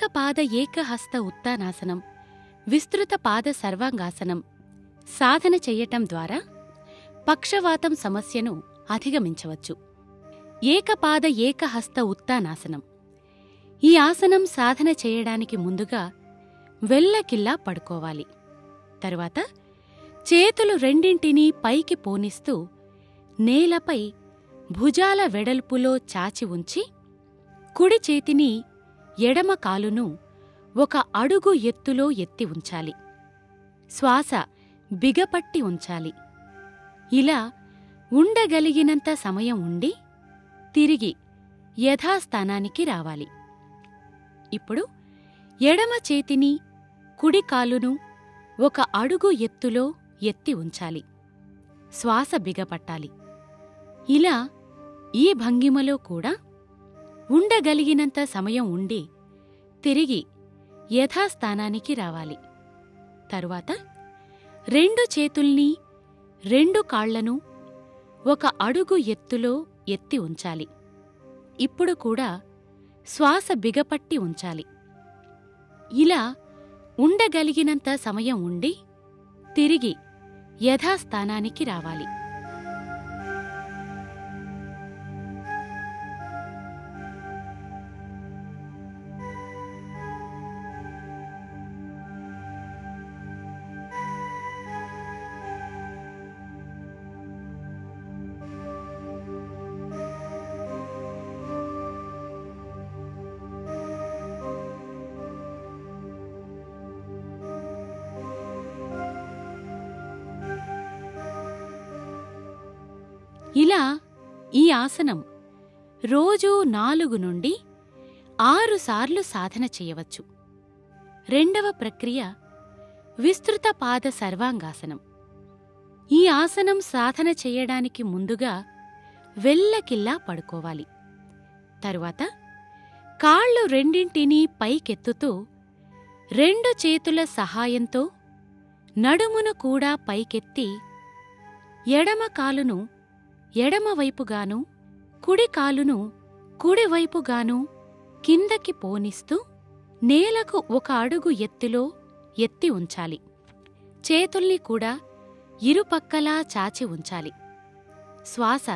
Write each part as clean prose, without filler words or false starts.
ఏకపాద ఏకహస్త ఉత్తానాసనం, విస్తృత పాద సర్వాంగాసనం సాధన చెయ్యటం ద్వారా పక్షవాతం సమస్యను అధిగమించవచ్చు. ఏకపాద ఏకహస్త ఉత్తానాసనం. ఈ ఆసనం సాధన చేయడానికి ముందుగా వెల్లకిల్లా పడుకోవాలి. తరువాత చేతులు రెండింటినీ పైకి పోనిస్తూ నేలపై భుజాల వెడల్పులో చాచి ఉంచి కుడి చేతిని ఎడమ కాలును 1 అడుగు ఎత్తులో ఎత్తి ఉంచాలి. శ్వాస బిగపట్టి ఉంచాలి. ఇలా ఉండగలిగినంత సమయం ఉండి తిరిగి యథాస్థానానికి రావాలి. ఇప్పుడు ఎడమ చేతిని కుడి కాలును 1 అడుగు ఎత్తులో ఎత్తి ఉంచాలి. శ్వాస బిగపట్టాలి. ఇలా ఈ భంగిమలో కూడా ఉండగలిగినంత సమయం ఉండి తిరిగి యథాస్థానానికి రావాలి. తరువాత 2 చేతుల్ని 2 కాళ్లను 1 అడుగు ఎత్తులో ఎత్తి ఉంచాలి. ఇప్పుడు కూడా శ్వాస బిగపట్టి ఉంచాలి. ఇలా ఉండగలిగినంత సమయం ఉండి తిరిగి యథాస్థానానికి రావాలి. ఇలా ఈ ఆసనం రోజూ 4 నుండి 6 సార్లు సాధన చేయవచ్చు. రెండవ ప్రక్రియ విస్తృత పాద సర్వాంగాసనం. ఈ ఆసనం సాధన చేయడానికి ముందుగా వెల్లకిల్లా పడుకోవాలి. తరువాత కాళ్ళు రెండింటినీ పైకెత్తుతూ 2 చేతుల సహాయంతో నడుమును కూడా పైకెత్తి ఎడమ కాలును ఎడమవైపుగాను కుడి కాలును కుడివైపుగాను కిందకి పోనిస్తూ నేలకు 1 అడుగు ఎత్తులో ఎత్తి ఉంచాలి. చేతుల్ని కూడా ఇరుపక్కలా చాచి ఉంచాలి. శ్వాస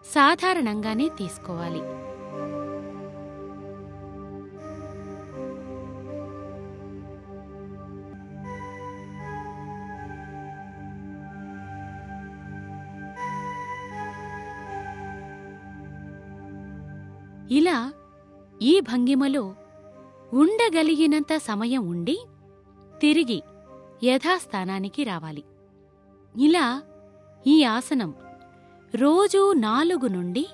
సాధారణంగానే తీసుకోవాలి. ఇలా ఈ భంగిమలో ఉండగలిగినంత సమయం ఉండి తిరిగి యథాస్థానానికి రావాలి. ఇలా ఈ ఆసనం రోజూ 4 నుండి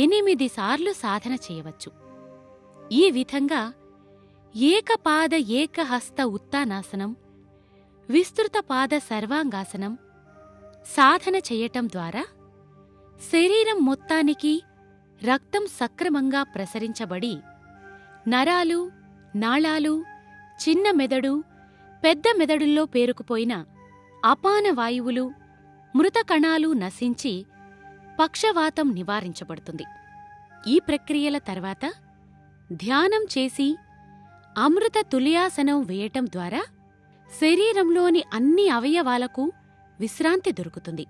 8 సార్లు సాధన చేయవచ్చు. ఈ విధంగా ఏకపాద ఏకహస్త ఉత్తానాసనం, విస్తృత పాద సర్వాంగాసనం సాధన చెయ్యటం ద్వారా శరీరం మొత్తానికి రక్తం సక్రమంగా ప్రసరించబడి నరాలు, నాళాలు, చిన్న మెదడు, పెద్ద మెదడుల్లో పేరుకుపోయిన అపాన వాయువులు, మృత కణాలు నశించి పక్షవాతం నివారించబడుతుంది. ఈ ప్రక్రియల తర్వాత ధ్యానం చేసి అమృత తుల్యాసనం వేయటం ద్వారా శరీరంలోని అన్ని అవయవాలకు విశ్రాంతి దొరుకుతుంది.